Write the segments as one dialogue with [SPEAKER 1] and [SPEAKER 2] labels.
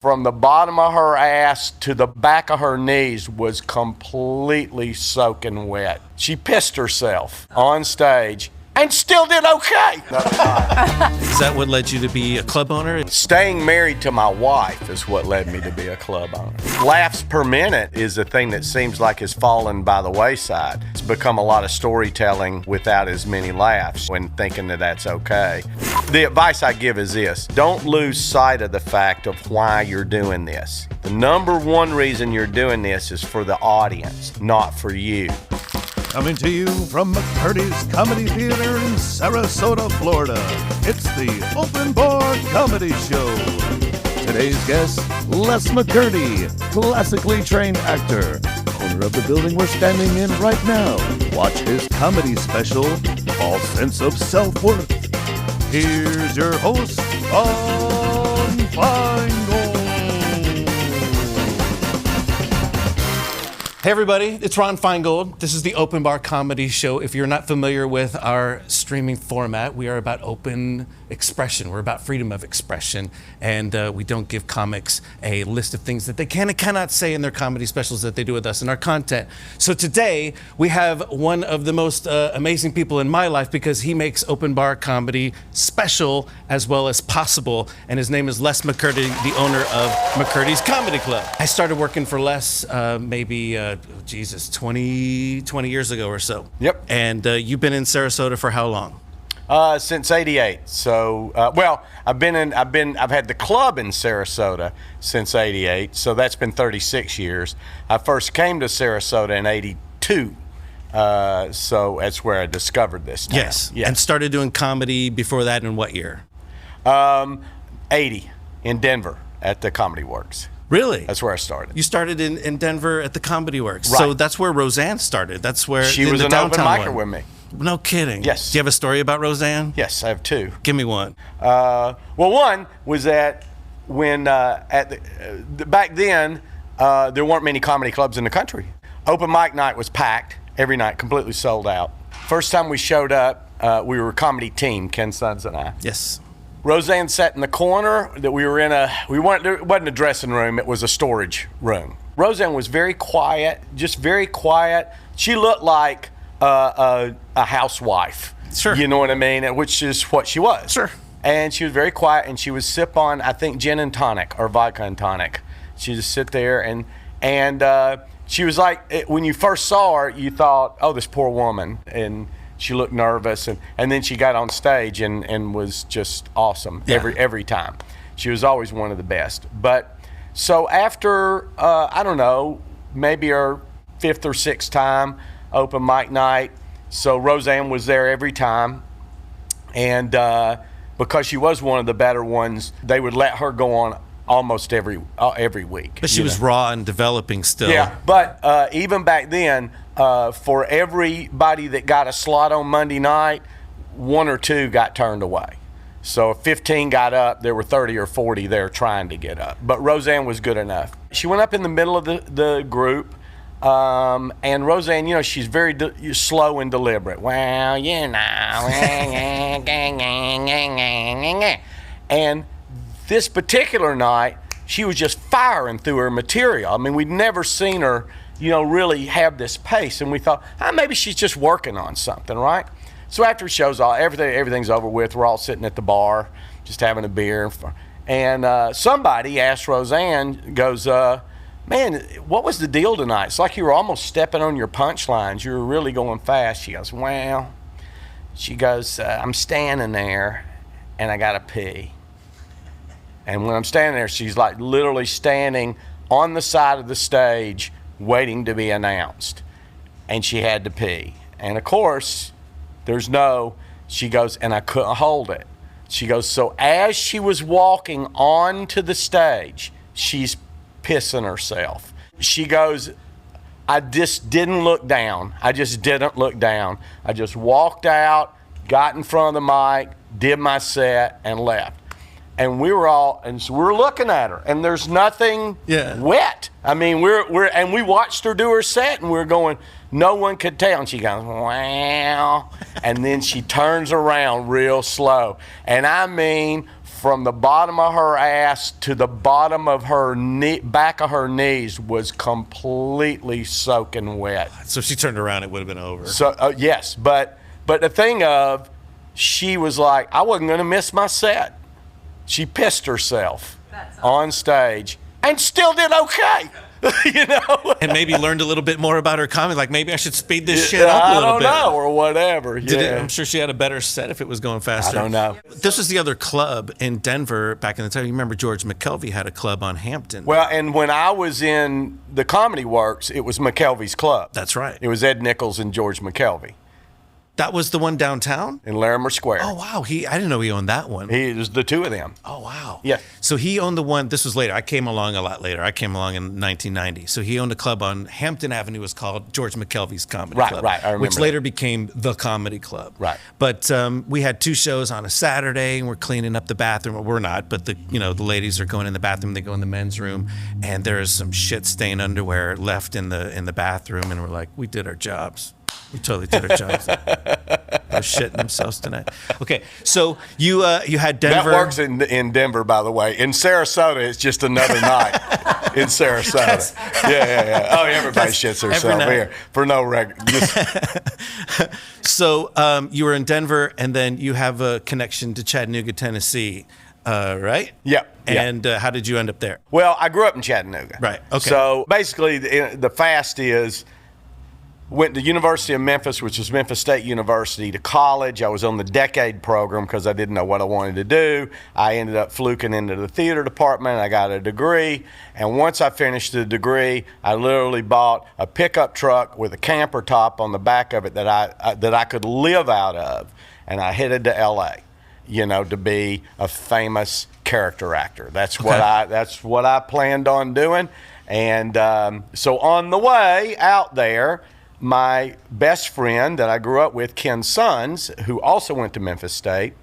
[SPEAKER 1] from the bottom of her ass to the back of her knees was completely soaking wet. She pissed herself on stage and still did okay.
[SPEAKER 2] Is that what led you to be a club owner?
[SPEAKER 1] Staying married to my wife is what led me to be a club owner. Laughs per minute is a thing that seems like has fallen by the wayside. It's become a lot of storytelling without as many laughs when thinking that that's okay. The advice I give is this: don't lose sight of the fact of why you're doing this. The number one reason you're doing this is for the audience, not for you.
[SPEAKER 3] Coming to you from McCurdy's Comedy Theater in Sarasota, Florida, it's the Open Bar Comedy Show. Today's guest, Les McCurdy, classically trained actor, owner of the building we're standing in right now. Watch his comedy special, False Sense of Self-Worth. Here's your host, Ron Feingold.
[SPEAKER 2] Hey everybody, it's Ron Feingold. This is the Open Bar Comedy Show. If you're not familiar with our streaming format, we are about open expression. We're about freedom of expression, and we don't give comics a list of things that they can and cannot say in their comedy specials that they do with us in our content. So today, we have one of the most amazing people in my life because he makes open bar comedy special as well as possible, and his name is Les McCurdy, the owner of McCurdy's Comedy Club. I started working for Les maybe 20 years ago or so.
[SPEAKER 1] Yep.
[SPEAKER 2] And you've been in Sarasota for how long?
[SPEAKER 1] Since '88. So, I've had the club in Sarasota since '88. So that's been 36 years. I first came to Sarasota in '82. So that's where I discovered this town.
[SPEAKER 2] Yes. And started doing comedy before that in what year?
[SPEAKER 1] 80 in Denver at the Comedy Works.
[SPEAKER 2] Really?
[SPEAKER 1] That's where I started.
[SPEAKER 2] You started in Denver at the Comedy Works.
[SPEAKER 1] Right.
[SPEAKER 2] So that's where Roseanne started. That's where
[SPEAKER 1] She was an open micer with me.
[SPEAKER 2] No kidding.
[SPEAKER 1] Yes.
[SPEAKER 2] Do you have a story about Roseanne?
[SPEAKER 1] Yes, I have two.
[SPEAKER 2] Give me one.
[SPEAKER 1] Well, one was that when back then there weren't many comedy clubs in the country. Open mic night was packed every night, completely sold out. First time we showed up, we were a comedy team, Ken Sons and I.
[SPEAKER 2] Yes.
[SPEAKER 1] Roseanne sat in the corner. That we were in it wasn't a dressing room, it was a storage room. Roseanne was very quiet, just very quiet. She looked like a housewife.
[SPEAKER 2] Sure.
[SPEAKER 1] You know what I mean? Which is what she was.
[SPEAKER 2] Sure.
[SPEAKER 1] And she was very quiet, and she would sip on, I think, gin and tonic or vodka and tonic. She'd just sit there, and she was like, when you first saw her, you thought, oh, this poor woman. And she looked nervous, and then she got on stage and was just awesome.
[SPEAKER 2] Yeah.
[SPEAKER 1] every time. She was always one of the best. But so after, I don't know, maybe her fifth or sixth time open mic night, so Roseanne was there every time. And because she was one of the better ones, they would let her go on almost every week.
[SPEAKER 2] But she was raw and developing still.
[SPEAKER 1] Yeah, but even back then, for everybody that got a slot on Monday night, one or two got turned away. So if 15 got up, there were 30 or 40 there trying to get up. But Roseanne was good enough. She went up in the middle of the group, and Roseanne, you know, she's very slow and deliberate. Well, you know. And this particular night, she was just firing through her material. I mean, we'd never seen her, you know, really have this pace. And we thought, maybe she's just working on something, right? So after the show's all, everything's over with, we're all sitting at the bar, just having a beer. And somebody asked Roseanne, goes, man, what was the deal tonight? It's like you were almost stepping on your punchlines. You were really going fast. She goes, well, I'm standing there and I got to pee. And when I'm standing there, she's like literally standing on the side of the stage waiting to be announced. And she had to pee. And of course, she goes, and I couldn't hold it. She goes, so as she was walking onto the stage, she's pissing herself. She goes, I just didn't look down. I just didn't look down. I just walked out, got in front of the mic, did my set, and left. And we were looking at her, and there's nothing wet. I mean, and we watched her do her set, and we were going, no one could tell. And she goes, wow. And then she turns around real slow. And I mean, from the bottom of her ass to the bottom of her back of her knees was completely soaking wet.
[SPEAKER 2] So if she turned around, it would have been over.
[SPEAKER 1] So yes, but the thing of, she was like, I wasn't going to miss my set. She pissed herself on stage and still did okay. You know,
[SPEAKER 2] and maybe learned a little bit more about her comedy. Like, maybe I should speed this shit up a little bit.
[SPEAKER 1] I don't know, or whatever.
[SPEAKER 2] I'm sure she had a better set if it was going faster.
[SPEAKER 1] I don't know.
[SPEAKER 2] This was the other club in Denver back in the time. You remember George McKelvey had a club on Hampton.
[SPEAKER 1] Well, and when I was in the Comedy Works, it was McKelvey's club.
[SPEAKER 2] That's right.
[SPEAKER 1] It was Ed Nichols and George McKelvey.
[SPEAKER 2] That was the one downtown?
[SPEAKER 1] In Larimer Square.
[SPEAKER 2] Oh, wow. I didn't know he owned that one.
[SPEAKER 1] It was the two of them.
[SPEAKER 2] Oh, wow.
[SPEAKER 1] Yeah.
[SPEAKER 2] So he owned the one, this was later. I came along a lot later. I came along in 1990. So he owned a club on Hampton Avenue. It was called George McKelvey's Comedy Club.
[SPEAKER 1] Right. I remember
[SPEAKER 2] which later became the Comedy Club.
[SPEAKER 1] Right.
[SPEAKER 2] But we had two shows on a Saturday, and we're cleaning up the bathroom. Well, we're not, but the ladies are going in the bathroom. They go in the men's room, and there is some shit-stained underwear left in the bathroom, and we're like, we did our jobs. We totally did our jobs. They're shitting themselves tonight. Okay, so you had Denver.
[SPEAKER 1] That works in Denver, by the way. In Sarasota, it's just another night in Sarasota. Yeah. Oh, everybody shits themselves here for no record.
[SPEAKER 2] So you were in Denver, and then you have a connection to Chattanooga, Tennessee, right?
[SPEAKER 1] Yeah.
[SPEAKER 2] And how did you end up there?
[SPEAKER 1] Well, I grew up in Chattanooga.
[SPEAKER 2] Right. Okay.
[SPEAKER 1] So basically, the fast is, went to University of Memphis, which is Memphis State University, to college. I was on the decade program because I didn't know what I wanted to do. I ended up fluking into the theater department. I got a degree. And once I finished the degree, I literally bought a pickup truck with a camper top on the back of it that I could live out of. And I headed to LA, to be a famous character actor. That's what I planned on doing. And so on the way out there, my best friend that I grew up with, Ken Sons, who also went to Memphis State,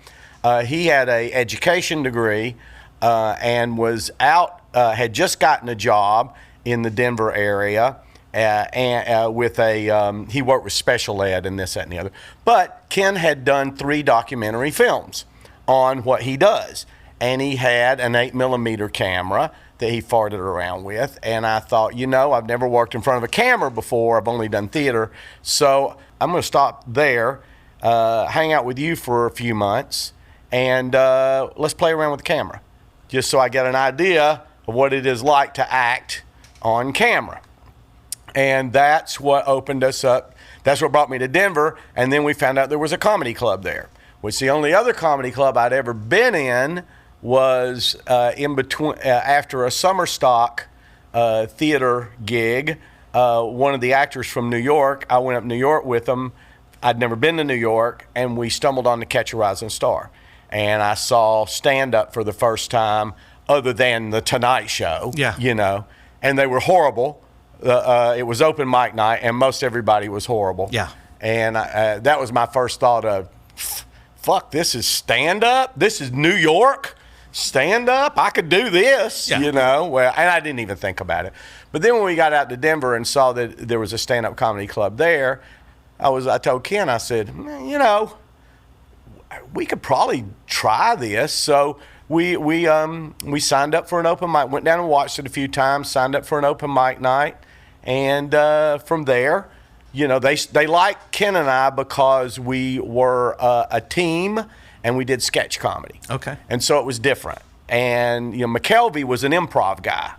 [SPEAKER 1] he had an education degree and was out, had just gotten a job in the Denver area, and with he worked with special ed and this, that, and the other. But Ken had done 3 documentary films on what he does, and he had an 8mm camera that he farted around with. And I thought, I've never worked in front of a camera before. I've only done theater. So I'm going to stop there, hang out with you for a few months, and let's play around with the camera, just so I get an idea of what it is like to act on camera. And that's what opened us up. That's what brought me to Denver. And then we found out there was a comedy club there, which the only other comedy club I'd ever been in was in between after a summer stock theater gig. One of the actors from New York, I went up to New York with them. I'd never been to New York, and we stumbled on to Catch a Rising Star. And I saw stand-up for the first time, other than the Tonight Show.
[SPEAKER 2] Yeah.
[SPEAKER 1] And they were horrible. It was open mic night, and most everybody was horrible.
[SPEAKER 2] Yeah.
[SPEAKER 1] And that was my first thought of, fuck, this is stand-up? This is New York? Stand up, I could do this, Well, and I didn't even think about it. But then when we got out to Denver and saw that there was a stand-up comedy club there, I told Ken, I said, we could probably try this. So we signed up for an open mic, went down and watched it a few times, signed up for an open mic night, and from there, they liked Ken and I because we were a team. And we did sketch comedy.
[SPEAKER 2] Okay.
[SPEAKER 1] And so it was different. And, McKelvey was an improv guy.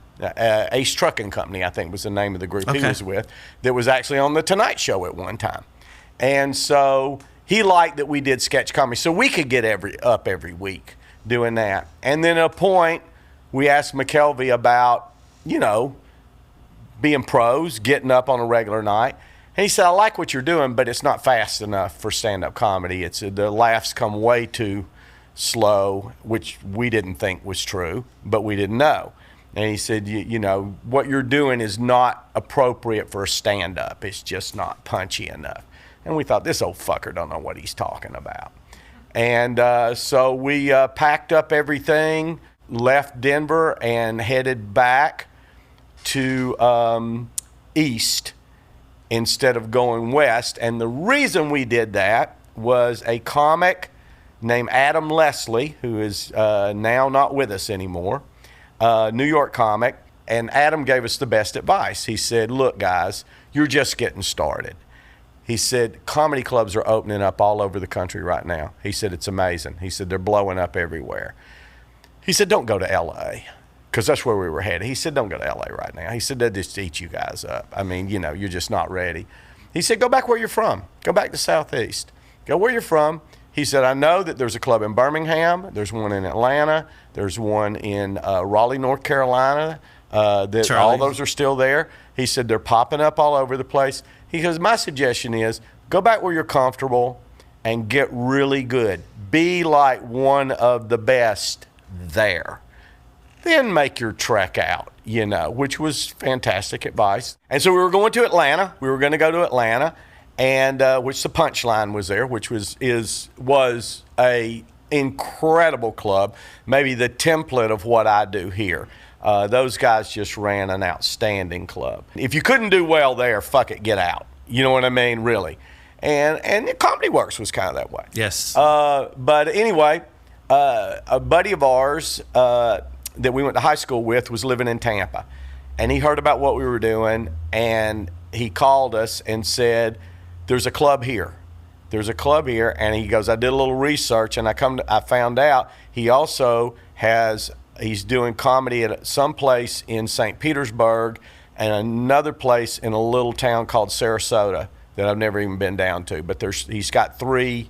[SPEAKER 1] Ace Trucking Company, I think, was the name of the group he was with, that was actually on The Tonight Show at one time. And so he liked that we did sketch comedy. So we could get up every week doing that. And then at a point, we asked McKelvey about, being pros, getting up on a regular night. And he said, I like what you're doing, but it's not fast enough for stand-up comedy. The laughs come way too slow, which we didn't think was true, but we didn't know. And he said, what you're doing is not appropriate for a stand-up. It's just not punchy enough. And we thought, this old fucker don't know what he's talking about. And so we packed up everything, left Denver, and headed back to east instead of going west. And the reason we did that was a comic named Adam Leslie, who is now not with us anymore, New York comic. And Adam gave us the best advice. He said, look, guys, you're just getting started. He said, comedy clubs are opening up all over the country right now. He said, it's amazing. He said, they're blowing up everywhere. He said, don't go to L.A., because that's where we were headed. He said, don't go to L.A. right now. He said, they'll just eat you guys up. I mean, you know, you're just not ready. He said, go back where you're from. Go back to Southeast. Go where you're from. He said, I know that there's a club in Birmingham. There's one in Atlanta. There's one in Raleigh, North Carolina. That
[SPEAKER 2] Charlie.
[SPEAKER 1] all those are still there. He said, they're popping up all over the place. He goes, my suggestion is go back where you're comfortable and get really good. Be like one of the best there. Then make your trek out, you know, which was fantastic advice. And so we were going to Atlanta. We were going to go to Atlanta, and which the Punchline was there, which was a incredible club, maybe the template of what I do here. Those guys just ran an outstanding club. If you couldn't do well there, fuck it, get out. You know what I mean? Really. And Comedy Works was kind of that way.
[SPEAKER 2] Yes.
[SPEAKER 1] But anyway, a buddy of ours that we went to high school with was living in Tampa. And he heard about what we were doing, and he called us and said, there's a club here. There's a club here. And he goes, I did a little research, and I found out he also he's doing comedy at some place in St. Petersburg and another place in a little town called Sarasota that I've never even been down to. But he's got 3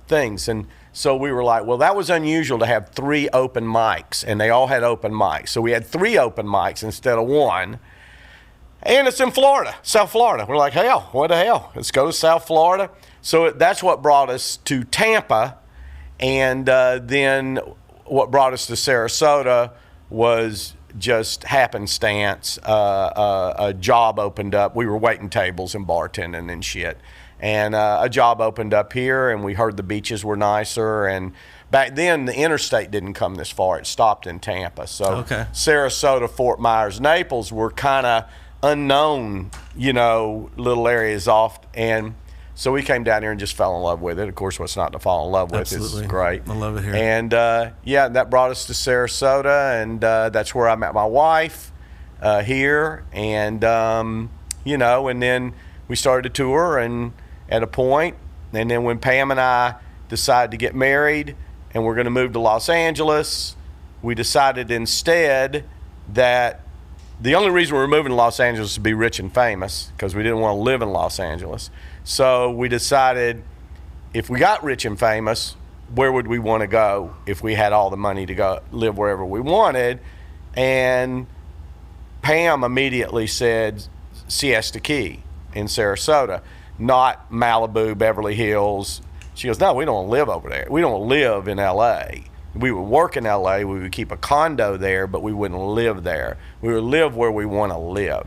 [SPEAKER 1] things. And so we were like, well, that was unusual to have 3 open mics, and they all had open mics. So we had 3 open mics instead of 1. And it's in Florida, South Florida. We're like, hell, what the hell? Let's go to South Florida. So that's what brought us to Tampa. And then what brought us to Sarasota was just happenstance. A job opened up. We were waiting tables and bartending and shit. And a job opened up here, and we heard the beaches were nicer. And back then, the interstate didn't come this far. It stopped in Tampa. So Sarasota, Fort Myers, Naples were kind of unknown, you know, little areas off. And so we came down here and just fell in love with it. Of course, what's not to fall in love with?
[SPEAKER 2] Absolutely.
[SPEAKER 1] It's great.
[SPEAKER 2] I love it here.
[SPEAKER 1] And, yeah, that brought us to Sarasota, and that's where I met my wife here. And, you know, and then we started to tour, and at a point, and then when Pam and I decided to get married and we're going to move to Los Angeles, we decided instead that the only reason we were moving to Los Angeles was to be rich and famous, because we didn't want to live in Los Angeles. So we decided if we got rich and famous, where would we want to go if we had all the money to go live wherever we wanted? And Pam immediately said Siesta Key in Sarasota, not Malibu, Beverly Hills. She goes, no, we don't want to live over there. We don't live in L.A. We would work in L.A., we would keep a condo there, but we wouldn't live there. We would live where we want to live.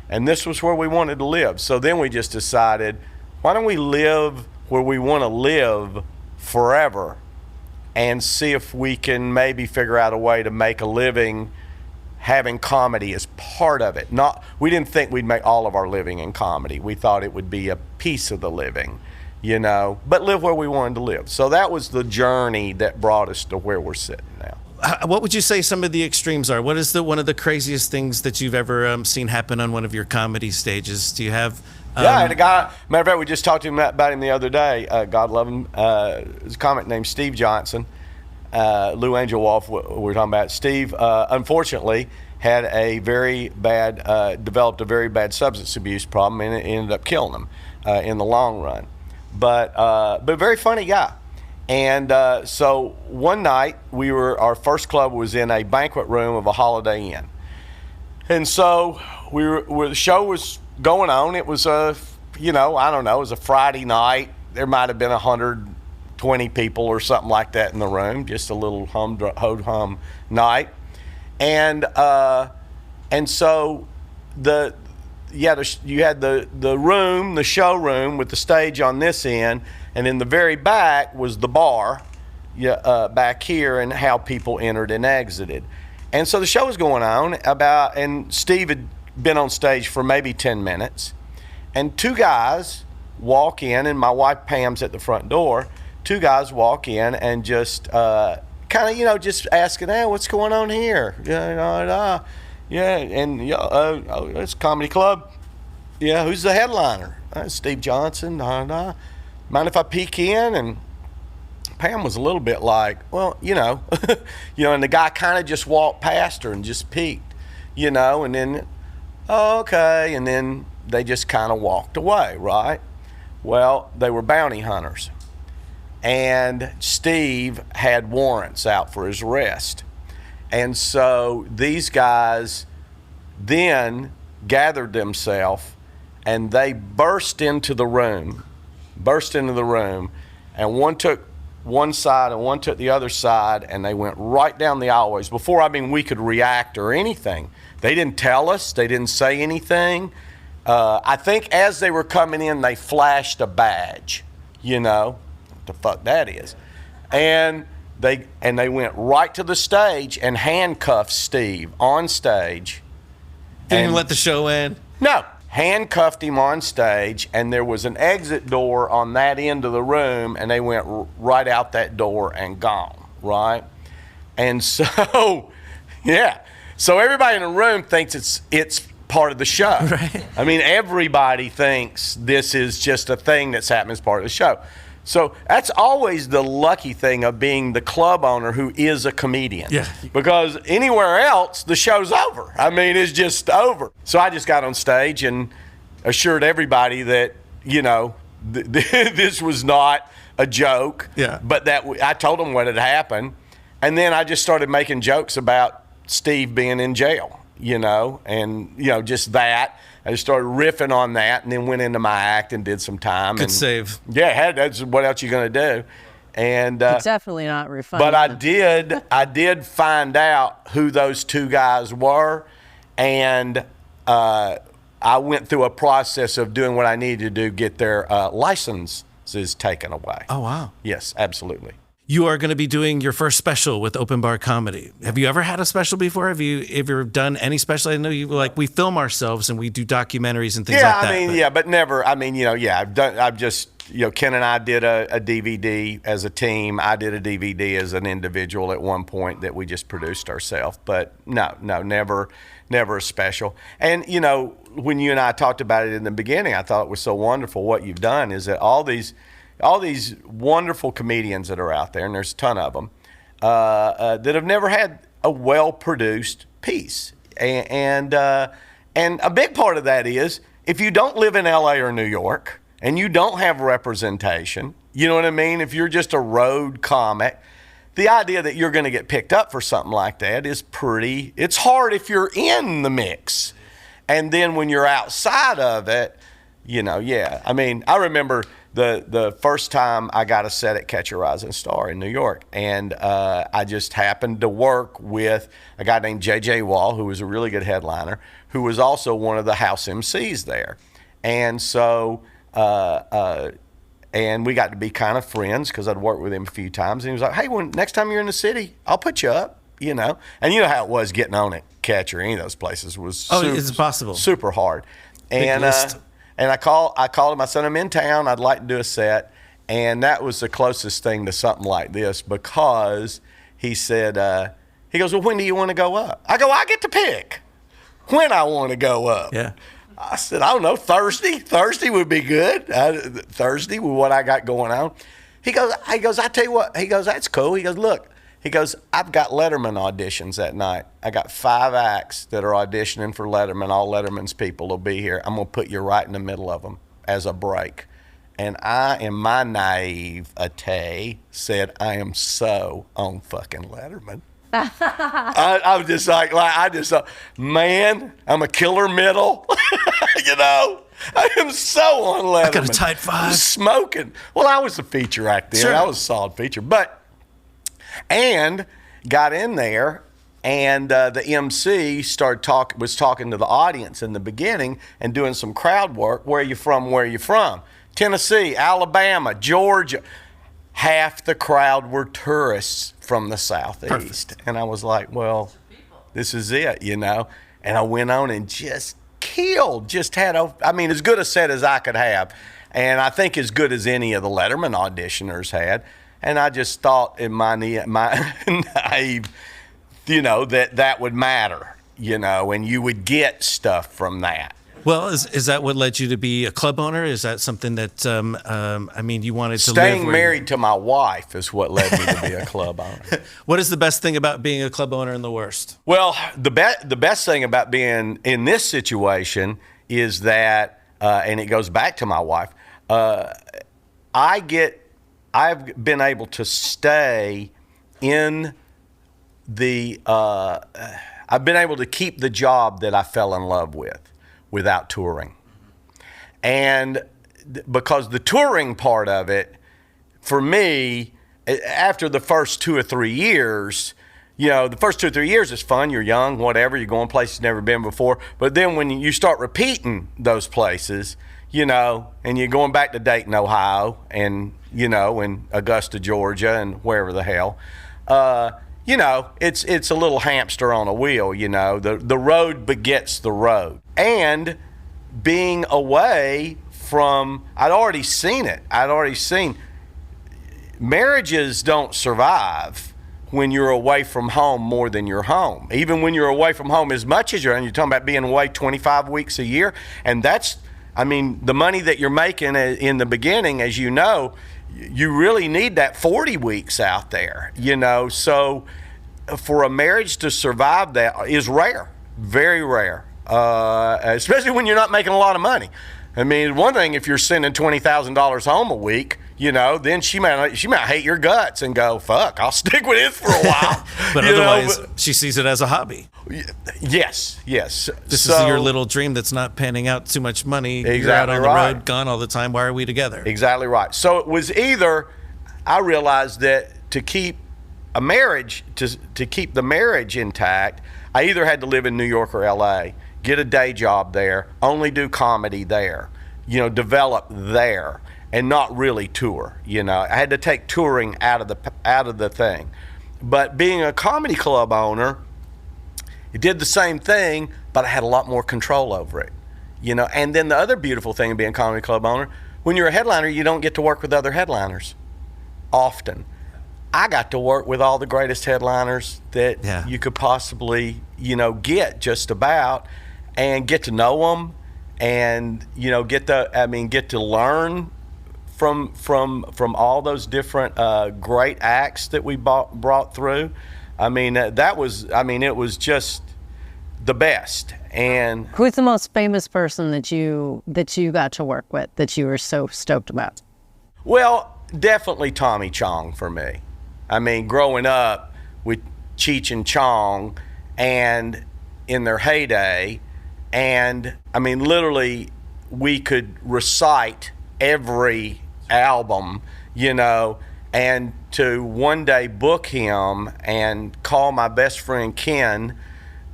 [SPEAKER 1] And this was where we wanted to live. So then we just decided, why don't we live where we want to live forever and see if we can maybe figure out a way to make a living having comedy as part of it. We didn't think we'd make all of our living in comedy. We thought it would be a piece of the living, you know, but live where we wanted to live. So that was the journey that brought us to where we're sitting now.
[SPEAKER 2] What would you say some of the extremes are? What is one of the craziest things that you've ever seen happen on one of your comedy stages? Do you have...
[SPEAKER 1] Yeah, I had a guy, matter of fact, we just talked to him about him the other day. God love him. There's a comic named Steve Johnson. Lou Angel Wolf, we're talking about. Steve, unfortunately, had a very bad, developed a very bad substance abuse problem, and it ended up killing him in the long run. But very funny guy. And so one night, our first club was in a banquet room of a Holiday Inn. And so the show was going on. It was I don't know, it was a Friday night. There might have been 120 people or something like that in the room, just a little ho-hum night. And so you had the room, the showroom with the stage on this end, and in the very back was the bar back here, and how people entered and exited. And so the show was going on and Steve had been on stage for maybe 10 minutes, and 2 guys walk in, and my wife Pam's at the front door. two guys walk in and just kind of, just asking, hey, what's going on here? It's a comedy club. Yeah, who's the headliner? Steve Johnson. Mind if I peek in? And Pam was a little bit like, well, and the guy kind of just walked past her and just peeked, and then, oh, okay, and then they just kind of walked away, right? Well, they were bounty hunters, and Steve had warrants out for his arrest. And so these guys then gathered themselves and they burst into the room, and one took one side and one took the other side, and they went right down the aisleways before, we could react or anything. They didn't tell us, they didn't say anything. I think as they were coming in, they flashed a badge, what the fuck that is. And they went right to the stage and handcuffed Steve on stage.
[SPEAKER 2] Didn't even let the show end?
[SPEAKER 1] No. Handcuffed him on stage, and there was an exit door on that end of the room, and they went right out that door and gone, right? And so, yeah. So everybody in the room thinks it's part of the show.
[SPEAKER 2] Right.
[SPEAKER 1] Everybody thinks this is just a thing that's happening as part of the show. So that's always the lucky thing of being the club owner who is a comedian.
[SPEAKER 2] Yeah.
[SPEAKER 1] Because anywhere else, the show's over. It's just over. So I just got on stage and assured everybody that, this was not a joke.
[SPEAKER 2] Yeah.
[SPEAKER 1] But that I told them what had happened. And then I just started making jokes about Steve being in jail, and, just that. I just started riffing on that and then went into my act and did some time.
[SPEAKER 2] Good save.
[SPEAKER 1] Yeah, that's what else you going to do. And
[SPEAKER 4] it's definitely not refuned.
[SPEAKER 1] But I did find out who those two guys were, and I went through a process of doing what I needed to do, get their licenses taken away.
[SPEAKER 2] Oh, wow.
[SPEAKER 1] Yes, absolutely.
[SPEAKER 2] You are going to be doing your first special with Open Bar Comedy. Have you ever had a special before? Have you ever done any special? I know we film ourselves and we do documentaries and things like that.
[SPEAKER 1] But never. I've just, Ken and I did a DVD as a team. I did a DVD as an individual at one point that we just produced ourselves. But no, never a special. And, when you and I talked about it in the beginning, I thought it was so wonderful what you've done is that all these wonderful comedians that are out there, and there's a ton of them, that have never had a well-produced piece. And a big part of that is if you don't live in L.A. or New York and you don't have representation, you know what I mean? If you're just a road comic, the idea that you're going to get picked up for something like that is it's hard if you're in the mix. And then when you're outside of it, I remember the first time I got a set at Catch a Rising Star in New York, and I just happened to work with a guy named J.J. Wall, who was a really good headliner, who was also one of the house MCs there. And so, and we got to be kind of friends because I'd worked with him a few times. And he was like, hey, next time you're in the city, I'll put you up, And you know how it was getting on at Catch or any of those places was
[SPEAKER 2] it's impossible.
[SPEAKER 1] Super hard. And I called him. I said, I'm in town. I'd like to do a set. And that was the closest thing to something like this because he said, he goes, well, when do you want to go up? I go, I get to pick when I want to go up.
[SPEAKER 2] Yeah.
[SPEAKER 1] I said, I don't know, Thursday. Thursday would be good. Thursday with what I got going on. He goes, I tell you what. He goes, that's cool. He goes, look. He goes, I've got Letterman auditions that night. I got 5 acts that are auditioning for Letterman. All Letterman's people will be here. I'm going to put you right in the middle of them as a break. And I, in my naivete, said, I am so on fucking Letterman. I was just like, I just thought, man, I'm a killer middle. I am so on Letterman.
[SPEAKER 2] I got a tight 5.
[SPEAKER 1] Smoking. Well, I was a feature act then.
[SPEAKER 2] Sure.
[SPEAKER 1] I was a solid feature. And got in there, and the MC was talking to the audience in the beginning and doing some crowd work. Where are you from? Where are you from? Tennessee, Alabama, Georgia. Half the crowd were tourists from the Southeast. Perfect. And I was like, well, this is it, And I went on and just killed, as good a set as I could have. and I think as good as any of the Letterman auditioners had. And I just thought in my naive, that would matter, and you would get stuff from that.
[SPEAKER 2] Well, is that what led you to be a club owner? Is that something that, you wanted to live?
[SPEAKER 1] Staying married to my wife is what led me to be a club owner.
[SPEAKER 2] What is the best thing about being a club owner and the worst?
[SPEAKER 1] Well, the best thing about being in this situation is that, and it goes back to my wife, I've been able to stay in I've been able to keep the job that I fell in love with without touring. And because the touring part of it, for me, after the first 2 or 3 years, the first 2 or 3 years is fun. You're young, whatever. You're going places you've never been before. But then when you start repeating those places, and you're going back to Dayton, Ohio, and, in Augusta, Georgia, and wherever the hell, it's a little hamster on a wheel, The road begets the road. And being away from, I'd already seen it. Marriages don't survive when you're away from home more than you're home. Even when you're away from home as much as you're talking about being away 25 weeks a year. And that's, the money that you're making in the beginning, as you know, you really need that 40 weeks out there, So for a marriage to survive that is rare, very rare, especially when you're not making a lot of money. One thing, if you're sending $20,000 home a week, then she might hate your guts and go, fuck, I'll stick with this for a while.
[SPEAKER 2] But otherwise, she sees it as a hobby.
[SPEAKER 1] Yes.
[SPEAKER 2] This is your little dream that's not panning out too much money.
[SPEAKER 1] Exactly.
[SPEAKER 2] You're out on the
[SPEAKER 1] right.
[SPEAKER 2] road, gone all the time. Why are we together?
[SPEAKER 1] Exactly right. So it was either, I realized that to keep a marriage, to keep the marriage intact, I either had to live in New York or LA, get a day job there, only do comedy there, develop there, and not really tour. I had to take touring out of the thing. But being a comedy club owner, it did the same thing, but I had a lot more control over it. And then the other beautiful thing of being a comedy club owner, when you're a headliner, you don't get to work with other headliners often. I got to work with all the greatest headliners that you could possibly, get just about, and get to know them, and get to learn from all those different great acts that we brought through. It was just the best. And
[SPEAKER 4] who's the most famous person that you got to work with that you were so stoked about?
[SPEAKER 1] Well, definitely Tommy Chong for me. Growing up with Cheech and Chong, and in their heyday, and literally we could recite every album, and to one day book him and call my best friend Ken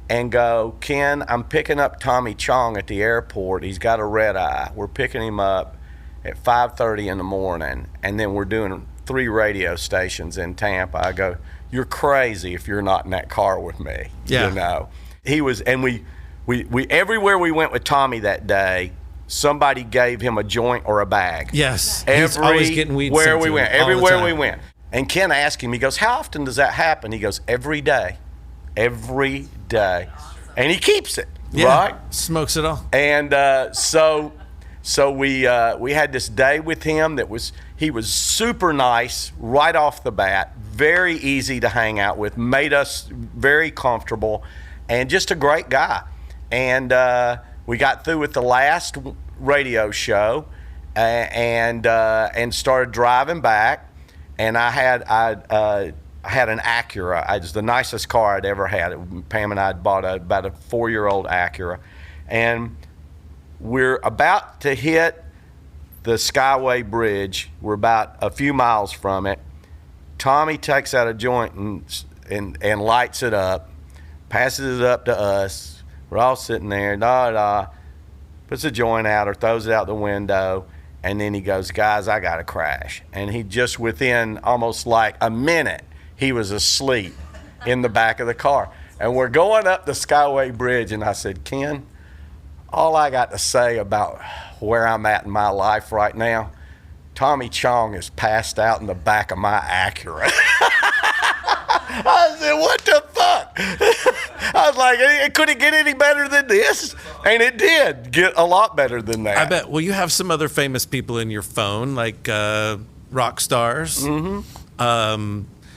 [SPEAKER 1] and go, Ken, I'm picking up Tommy Chong at the airport. He's got a red eye. We're picking him up at 5:30 in the morning, and then we're doing 3 radio stations in Tampa. I go, you're crazy if you're not in that car with me. He was, and we everywhere we went with Tommy that day, somebody gave him a joint or a bag.
[SPEAKER 2] Yes, he's always getting weed
[SPEAKER 1] where we went, everywhere we
[SPEAKER 2] went.
[SPEAKER 1] And Ken asked him, he goes, how often does that happen? He goes, every day, and he keeps it, right?
[SPEAKER 2] Smokes it all.
[SPEAKER 1] And so we had this day with him he was super nice right off the bat, very easy to hang out with, made us very comfortable, and just a great guy. And we got through with the last radio show, and started driving back. And I had an Acura. It was the nicest car I'd ever had. Pam and I had bought about a 4-year-old Acura, and we're about to hit the Skyway Bridge. We're about a few miles from it. Tommy takes out a joint and lights it up, passes it up to us. We're all sitting there, puts a joint out or throws it out the window, and then he goes, guys, I got to crash. And he just, within almost like a minute, he was asleep in the back of the car. And we're going up the Skyway Bridge, and I said, Ken, all I got to say about where I'm at in my life right now, Tommy Chong is passed out in the back of my Acura. I said, what the fuck? I was like, could it get any better than this? And it did get a lot better than that.
[SPEAKER 2] I bet. Well, you have some other famous people in your phone, like rock stars,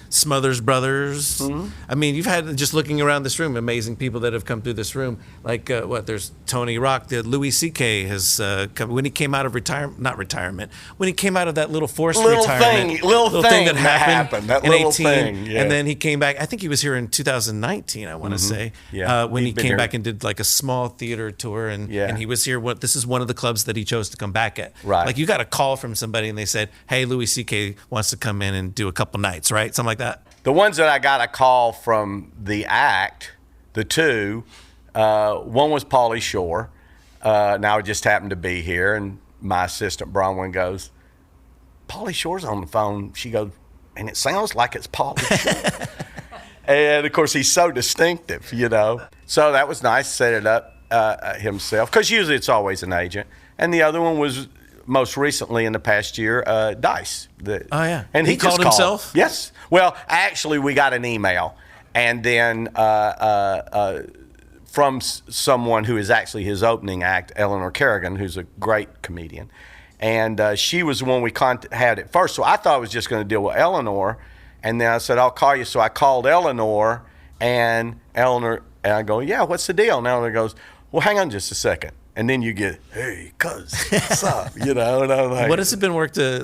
[SPEAKER 2] Smothers Brothers. I mean, you've had, just looking around this room, amazing people that have come through this room. Like, there's Tony Rock, Louis C.K. has come, when he came out of retirement, when he came out of that little forced retirement.
[SPEAKER 1] Little thing that happened. That
[SPEAKER 2] in
[SPEAKER 1] little
[SPEAKER 2] 18,
[SPEAKER 1] thing, yeah.
[SPEAKER 2] And then he came back, I think he was here in 2019, I want to say, when he came
[SPEAKER 1] here.
[SPEAKER 2] back and did like a small theater tour, and he was here. This is one of the clubs that he chose to come back at.
[SPEAKER 1] Right.
[SPEAKER 2] Like, you got a call from somebody and they said, hey, Louis C.K. wants to come in and do a couple nights, right? Something like that.
[SPEAKER 1] The ones that I got a call from the act, the two, one was Pauly Shore. Now it just happened to be here, and my assistant Bronwyn goes, Pauly Shore's on the phone. She goes, and it sounds like it's Pauly Shore. And of course, he's so distinctive, you know. So that was nice, set it up himself, because usually it's always an agent. And the other one was most recently in the past year, Dice.
[SPEAKER 2] And he called himself?
[SPEAKER 1] Yes. Well, actually, we got an email, and then from someone who is actually his opening act, Eleanor Kerrigan, who's a great comedian. And she was the one we had at first. So I thought I was just going to deal with Eleanor. And then I said, I'll call you. So I called Eleanor, and I go, yeah, what's the deal? And Eleanor goes, well, hang on just a second. And then you get, hey, cuz, what's up? You know, and I'm like,
[SPEAKER 2] what has it been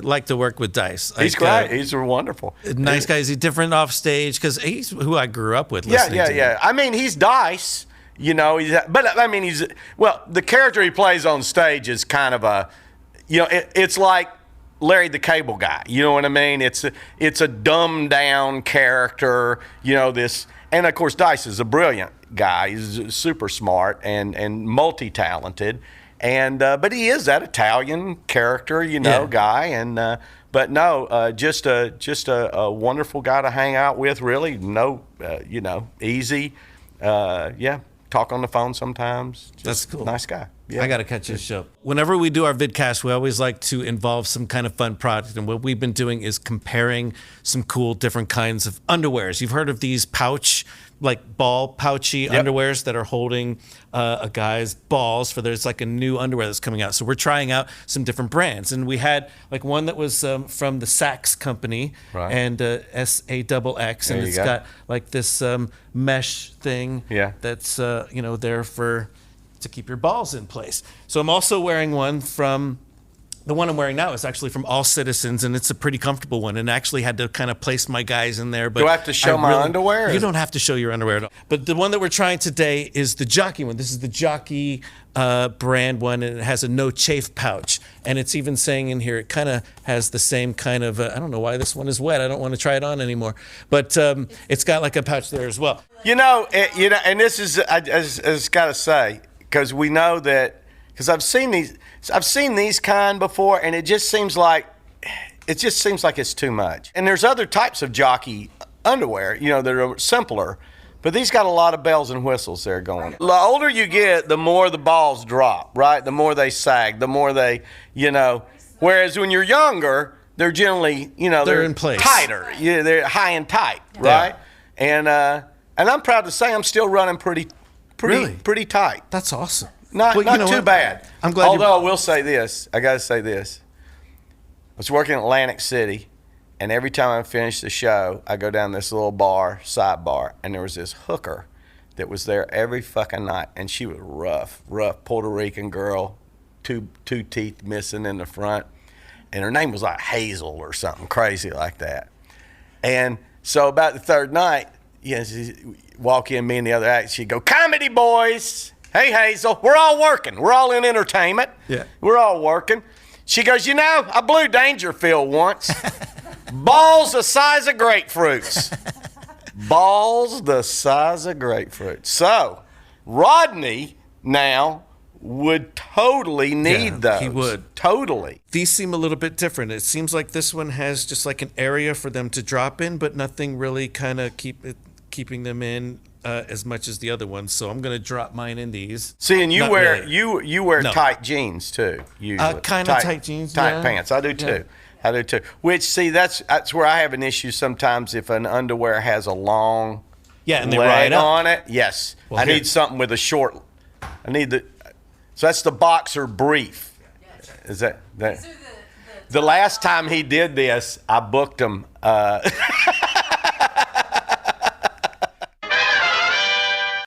[SPEAKER 2] like to work with Dice?
[SPEAKER 1] He's great. He's wonderful.
[SPEAKER 2] Nice guy. Is he different off stage? Because he's who I grew up with listening to.
[SPEAKER 1] Yeah. I mean, he's Dice, you know. But I mean, the character he plays on stage is kind of a, you know, it's like Larry the Cable Guy. You know what I mean? It's a dumbed down character, you know, this. And of course, Dice is a brilliant guy. He's super smart and multi-talented, but he is that Italian character, you know, guy. And but no, just a wonderful guy to hang out with. Really, no, you know, easy. Talk on the phone sometimes.
[SPEAKER 2] That's cool.
[SPEAKER 1] Nice guy. Yeah.
[SPEAKER 2] I got to catch his show. Whenever we do our vidcast, we always like to involve some kind of fun product. And what we've been doing is comparing some cool different kinds of underwears. You've heard of these pouchy underwears that are holding a guy's balls there's like a new underwear that's coming out. So we're trying out some different brands. And we had like one that was from the Saks company,
[SPEAKER 1] right,
[SPEAKER 2] and SAXX. And it's got like this mesh thing that's, you know, there to keep your balls in place. So I'm also wearing one from, the one I'm wearing now is actually from All Citizens, and it's a pretty comfortable one, and actually had to kind of place my guys in there. But
[SPEAKER 1] do I have to show my underwear?
[SPEAKER 2] You don't have to show your underwear at all. But the one that we're trying today is the Jockey one. This is the Jockey brand one, and it has a no chafe pouch. And it's even saying in here, it kind of has the same kind of, I don't know why this one is wet. I don't want to try it on anymore. But it's got like a pouch there as well.
[SPEAKER 1] You know, and this is, I just got to say, because we know that, because I've seen these kind before, and it just seems like it's too much. And there's other types of jockey underwear, you know, that are simpler, but these got a lot of bells and whistles there going. The older you get, the more the balls drop, right? The more they sag, the more they, you know. Whereas when you're younger, they're generally, you know, they're
[SPEAKER 2] in place,
[SPEAKER 1] tighter. Yeah, they're high and tight, right? Yeah. And I'm proud to say I'm still running pretty tight.
[SPEAKER 2] That's awesome.
[SPEAKER 1] Not too bad.
[SPEAKER 2] I'm glad.
[SPEAKER 1] Although I will say this, I got to say this. I was working in Atlantic City, and every time I finished the show, I go down this little side bar, and there was this hooker that was there every fucking night, and she was rough Puerto Rican girl, two teeth missing in the front, and her name was like Hazel or something crazy like that. And so about the third night, she walk in, me and the other act, she'd go, "Comedy boys. Hey, Hazel, we're all working. We're all in entertainment.
[SPEAKER 2] Yeah.
[SPEAKER 1] We're all working." She goes, "You know, I blew Dangerfield once. Balls the size of grapefruits." Balls the size of grapefruits. So, Rodney now would totally need those.
[SPEAKER 2] He would.
[SPEAKER 1] Totally.
[SPEAKER 2] These seem a little bit different. It seems like this one has just like an area for them to drop in, but nothing really kind of keeping them in. as much as the other ones, so I'm going to drop mine in these.
[SPEAKER 1] See, and you
[SPEAKER 2] Not
[SPEAKER 1] wear
[SPEAKER 2] really.
[SPEAKER 1] you wear
[SPEAKER 2] No.
[SPEAKER 1] tight jeans too. Usually,
[SPEAKER 2] Kind of tight jeans,
[SPEAKER 1] tight
[SPEAKER 2] yeah.
[SPEAKER 1] pants. I do too.
[SPEAKER 2] Yeah.
[SPEAKER 1] I do too. Which, see, that's where I have an issue sometimes if an underwear has a long
[SPEAKER 2] And they
[SPEAKER 1] leg
[SPEAKER 2] ride up.
[SPEAKER 1] on it. Yes,
[SPEAKER 2] Well,
[SPEAKER 1] I
[SPEAKER 2] here-
[SPEAKER 1] need something with a short. I need the. So that's the boxer brief. Is that? The last time he did this, I booked him.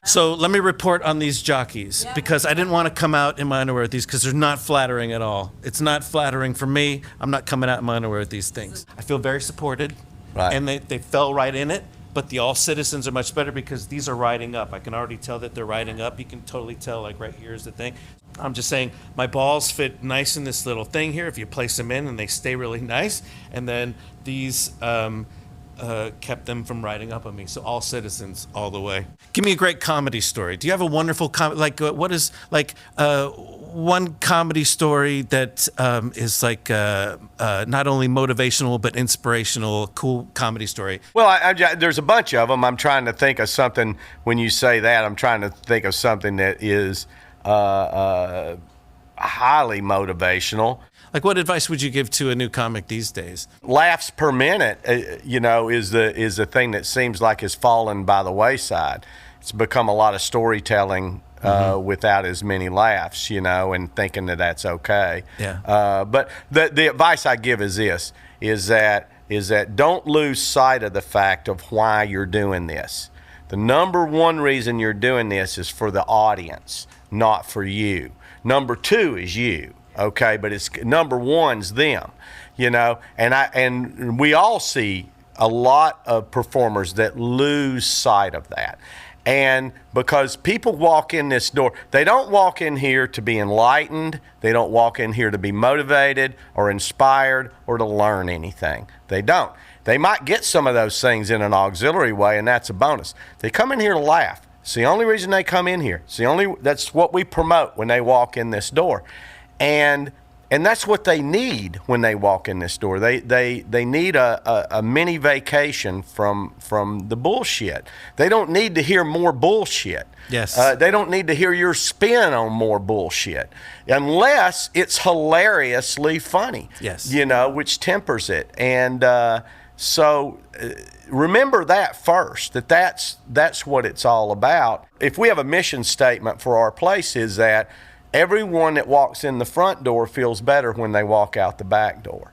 [SPEAKER 2] So let me report on these jockeys because I didn't want to come out in my underwear with these because they're not flattering at all. It's not flattering for me. I'm not coming out in my underwear with these things. I feel very supported,
[SPEAKER 1] Right.
[SPEAKER 2] and they fell right in it. But the all citizens are much better because these are riding up. I can already tell that they're riding up. You can totally tell, like right here is the thing. I'm just saying my balls fit nice in this little thing here if you place them in and they stay really nice. And then these kept them from riding up on me. So all citizens all the way. Give me a great comedy story. Do you have a wonderful what is one comedy story that is like not only motivational but inspirational, cool comedy story?
[SPEAKER 1] Well, there's a bunch of them. I'm trying to think of something. When you say that, I'm trying to think of something that is highly motivational.
[SPEAKER 2] Like, what advice would you give to a new comic these days?
[SPEAKER 1] Laughs per minute, is the thing that seems like has fallen by the wayside. It's become a lot of storytelling without as many laughs, and thinking that that's okay.
[SPEAKER 2] Yeah.
[SPEAKER 1] But the advice I give is this: is that don't lose sight of the fact of why you're doing this. The number one reason you're doing this is for the audience, not for you. Number two is you. Okay, but it's number one's them, and we all see a lot of performers that lose sight of that. And because people walk in this door, they don't walk in here to be enlightened, they don't walk in here to be motivated or inspired or to learn anything. They don't. They might get some of those things in an auxiliary way, and that's a bonus. They come in here to laugh. It's the only reason they come in here. That's what we promote when they walk in this door. And that's what they need when they walk in this door. They need a mini vacation from the bullshit. They don't need to hear more bullshit.
[SPEAKER 2] Yes.
[SPEAKER 1] They don't need to hear your spin on more bullshit, unless it's hilariously funny.
[SPEAKER 2] Yes.
[SPEAKER 1] Which tempers it. And so remember that first. That's what it's all about. If we have a mission statement for our place, is that everyone that walks in the front door feels better when they walk out the back door.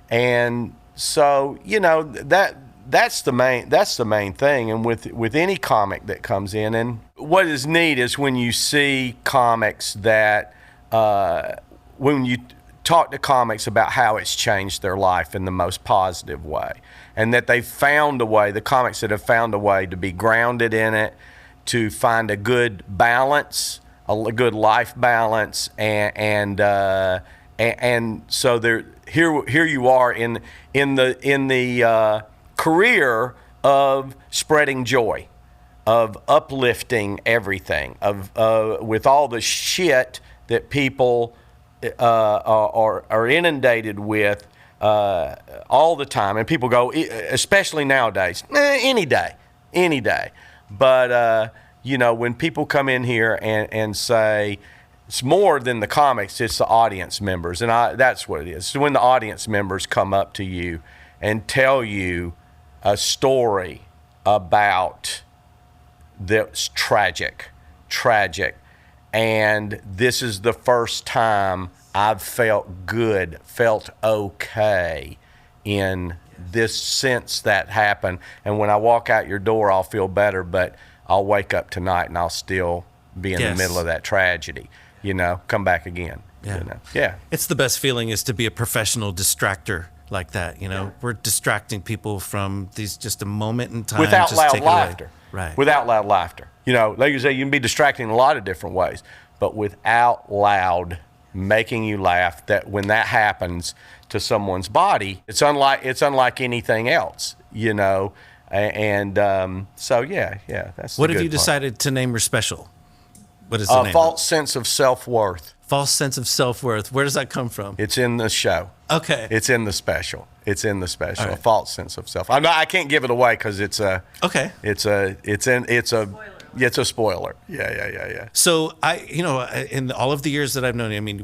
[SPEAKER 1] And so, that's the main thing. And with any comic that comes in, and what is neat is when you see comics that, when you talk to comics about how it's changed their life in the most positive way, and that they've found a way, the comics that have found a way to be grounded in it, to find a good balance, a good life balance, and so here you are in the career of spreading joy, of uplifting everything, of with all the shit that people are inundated with all the time, and people go, especially nowadays, any day, but. When people come in here and say, it's more than the comics, it's the audience members. And that's what it is. So when the audience members come up to you and tell you a story about that's tragic, and this is the first time I've felt good, felt okay in this sense that happened. And when I walk out your door, I'll feel better, but I'll wake up tonight and I'll still be in the middle of that tragedy, come back again. Yeah.
[SPEAKER 2] It's the best feeling is to be a professional distractor like that. We're distracting people from just a moment in time.
[SPEAKER 1] Without
[SPEAKER 2] just
[SPEAKER 1] loud
[SPEAKER 2] take it away.
[SPEAKER 1] laughter.
[SPEAKER 2] Right.
[SPEAKER 1] Without loud laughter. Like you say, you can be distracting in a lot of different ways, but without loud making you laugh, that when that happens to someone's body, it's unlike anything else, And so, yeah, that's the
[SPEAKER 2] What have
[SPEAKER 1] good
[SPEAKER 2] you
[SPEAKER 1] part.
[SPEAKER 2] decided to name your special? What is the name?
[SPEAKER 1] False sense of self-worth.
[SPEAKER 2] False sense of self-worth. Where does that come from?
[SPEAKER 1] It's in the show.
[SPEAKER 2] Okay.
[SPEAKER 1] It's in the special.
[SPEAKER 2] All right.
[SPEAKER 1] A false sense of self. I can't give it away because it's a.
[SPEAKER 2] Okay.
[SPEAKER 1] It's a spoiler. Yeah.
[SPEAKER 2] So in all of the years that I've known you, I mean,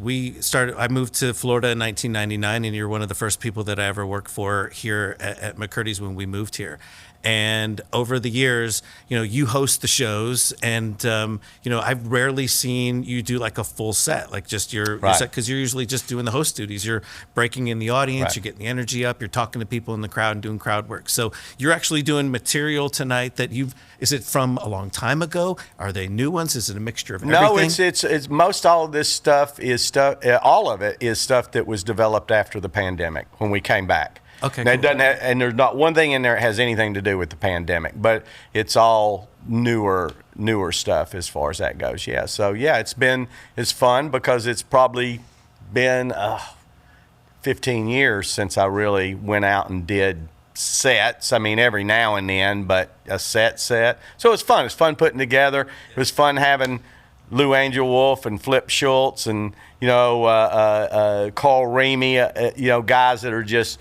[SPEAKER 2] I moved to Florida in 1999, and you're one of the first people that I ever worked for here at McCurdy's when we moved here. And over the years, you host the shows, and I've rarely seen you do like a full set, like just your set, because you're usually just doing the host duties. You're breaking in the audience, you're getting the energy up, you're talking to people in the crowd and doing crowd work. So you're actually doing material tonight that is it from a long time ago? Are they new ones? Is it a mixture of everything?
[SPEAKER 1] No, it's most all of this stuff is stuff. All of it is stuff that was developed after the pandemic when we came back.
[SPEAKER 2] Okay,
[SPEAKER 1] now,
[SPEAKER 2] cool.
[SPEAKER 1] it doesn't have, and there's not one thing in there that has anything to do with the pandemic, but it's all newer stuff as far as that goes. Yeah, so yeah, it's fun because it's probably been 15 years since I really went out and did sets. I mean, every now and then, but a set. So it's fun. It's fun putting together. It was fun having Lou Angel Wolf and Flip Schultz and Carl Ramey, guys that are just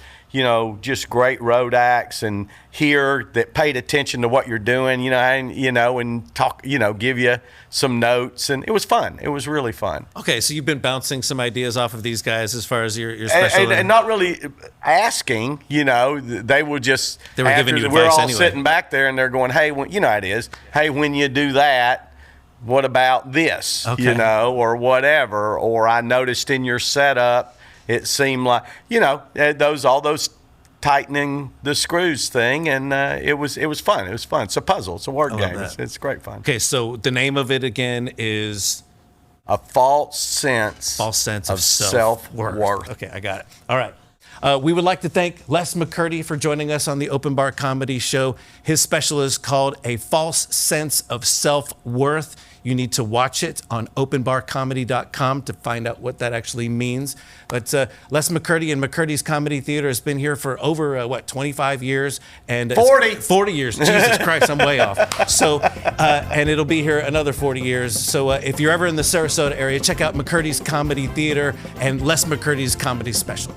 [SPEAKER 1] great road acts and here that paid attention to what you're doing, and talk, give you some notes, and it was fun. It was really fun.
[SPEAKER 2] Okay, so you've been bouncing some ideas off of these guys as far as your special,
[SPEAKER 1] and not really asking. They were just
[SPEAKER 2] giving you advice
[SPEAKER 1] we're all
[SPEAKER 2] anyway.
[SPEAKER 1] sitting back there, and they're going, "Hey, how it is. Hey, when you do that, what about this?
[SPEAKER 2] Okay.
[SPEAKER 1] Or whatever. Or I noticed in your setup." It seemed like, all those tightening the screws thing, and it was fun. It was fun. It's a puzzle. It's a word game. It's great fun.
[SPEAKER 2] Okay, so the name of it again is
[SPEAKER 1] A false sense
[SPEAKER 2] of self-worth. Okay, I got it. All right. We would like to thank Les McCurdy for joining us on the Open Bar Comedy Show. His special is called A False Sense of Self-Worth. You need to watch it on openbarcomedy.com to find out what that actually means. But Les McCurdy and McCurdy's Comedy Theater has been here for over, 25 years? And 40 years. Jesus Christ, I'm way off. So, and it'll be here another 40 years. So if you're ever in the Sarasota area, check out McCurdy's Comedy Theater and Les McCurdy's Comedy Special.